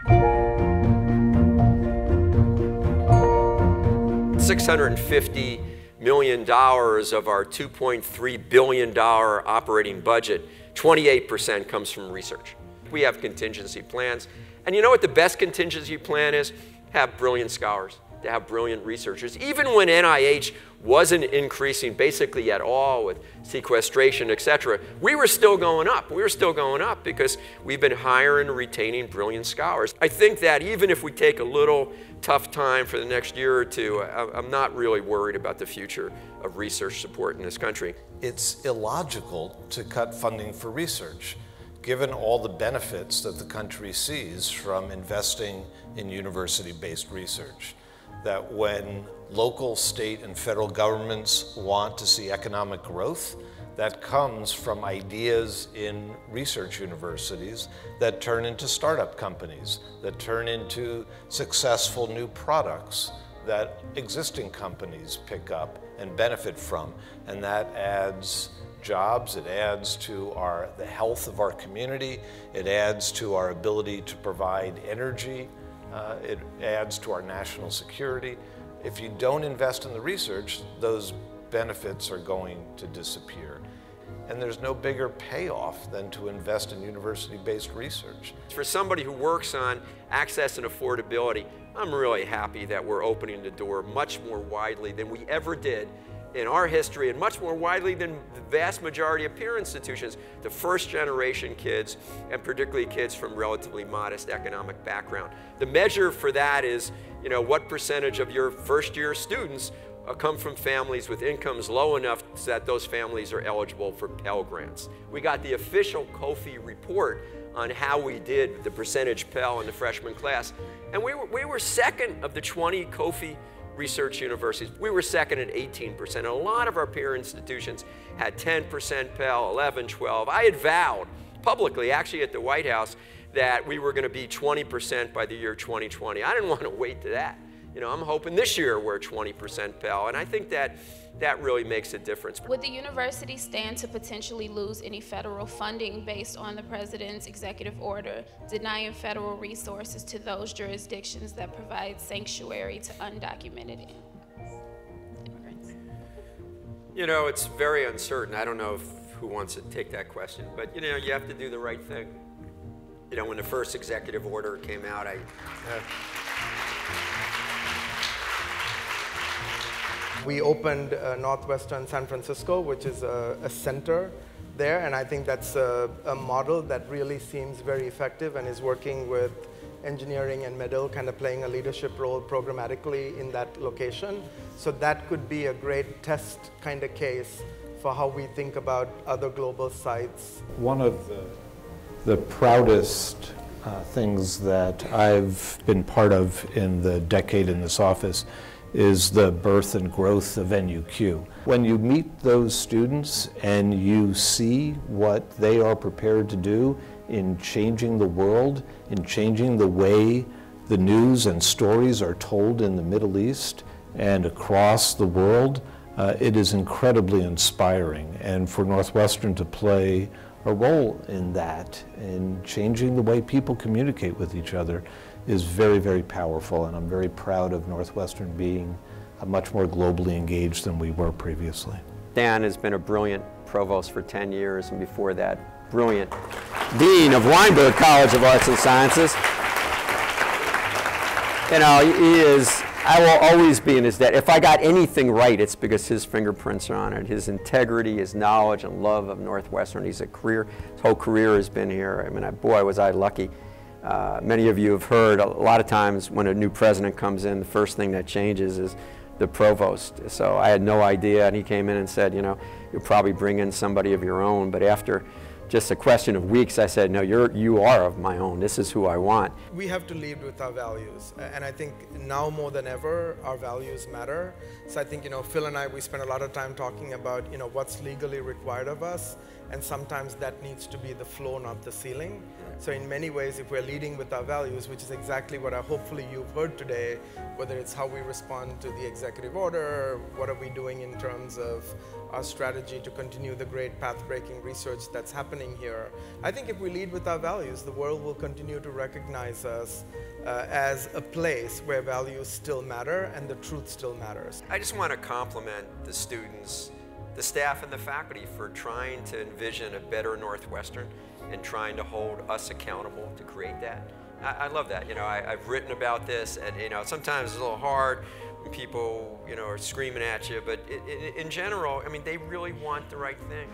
$650 million of our $2.3 billion operating budget, 28% comes from research. We have contingency plans. And you know what the best contingency plan is? Have brilliant scholars, to have brilliant researchers. Even when NIH wasn't increasing basically at all with sequestration, et cetera, we were still going up. We were still going up because we've been hiring and retaining brilliant scholars. I think that even if we take a little tough time for the next year or two, I'm not really worried about the future of research support in this country. It's illogical to cut funding for research, given all the benefits that the country sees from investing in university-based research. That when local, state, and federal governments want to see economic growth, that comes from ideas in research universities that turn into startup companies, that turn into successful new products that existing companies pick up and benefit from. And that adds jobs, it adds to the health of our community, it adds to our ability to provide energy, it adds to our national security. If you don't invest in the research, those benefits are going to disappear. And there's no bigger payoff than to invest in university-based research. For somebody who works on access and affordability, I'm really happy that we're opening the door much more widely than we ever did in our history, and much more widely than the vast majority of peer institutions, to first-generation kids, and particularly kids from relatively modest economic background. The measure for that is, what percentage of your first-year students come from families with incomes low enough so that those families are eligible for Pell Grants. We got the official Kofi report on how we did the percentage Pell in the freshman class, and we were second of the 20 Kofi research universities. We were second at 18%. And a lot of our peer institutions had 10% Pell, 11, 12. I had vowed publicly, actually at the White House, that we were going to be 20% by the year 2020. I didn't want to wait to that. I'm hoping this year we're 20% Pell, and I think that really makes a difference. Would the university stand to potentially lose any federal funding based on the president's executive order denying federal resources to those jurisdictions that provide sanctuary to undocumented immigrants? It's very uncertain. I don't know who wants to take that question, but you have to do the right thing. When the first executive order came out, We opened Northwestern San Francisco, which is a center there, and I think that's a model that really seems very effective and is working with engineering and middle, kind of playing a leadership role programmatically in that location. So that could be a great test kind of case for how we think about other global sites. One of the proudest things that I've been part of in the decade in this office is the birth and growth of NUQ. When you meet those students and you see what they are prepared to do in changing the world, in changing the way the news and stories are told in the Middle East and across the world, it is incredibly inspiring. And for Northwestern to play a role in that, in changing the way people communicate with each other, is very, very powerful, and I'm very proud of Northwestern being much more globally engaged than we were previously. Dan has been a brilliant provost for 10 years, and before that, brilliant dean of Weinberg College of Arts and Sciences. He is, I will always be in his debt. If I got anything right, it's because his fingerprints are on it. His integrity, his knowledge and love of Northwestern. His whole career has been here. Boy, was I lucky. Many of you have heard a lot of times when a new president comes in, the first thing that changes is the provost. So I had no idea, and he came in and said, you'll probably bring in somebody of your own. But after just a question of weeks, I said, no, you are of my own. This is who I want. We have to lead with our values, and I think now more than ever, our values matter. So I think, Phil and I, we spend a lot of time talking about, what's legally required of us, and sometimes that needs to be the floor, not the ceiling. So in many ways, if we're leading with our values, which is exactly what hopefully you've heard today, whether it's how we respond to the executive order, what are we doing in terms of our strategy to continue the great path-breaking research that's happening here. I think if we lead with our values, the world will continue to recognize us as a place where values still matter and the truth still matters. I just want to compliment the students, the staff, and the faculty for trying to envision a better Northwestern and trying to hold us accountable to create that. I love that. You know, I've written about this, and you know, sometimes it's a little hard when people, you know, are screaming at you, but in general, I mean, they really want the right thing.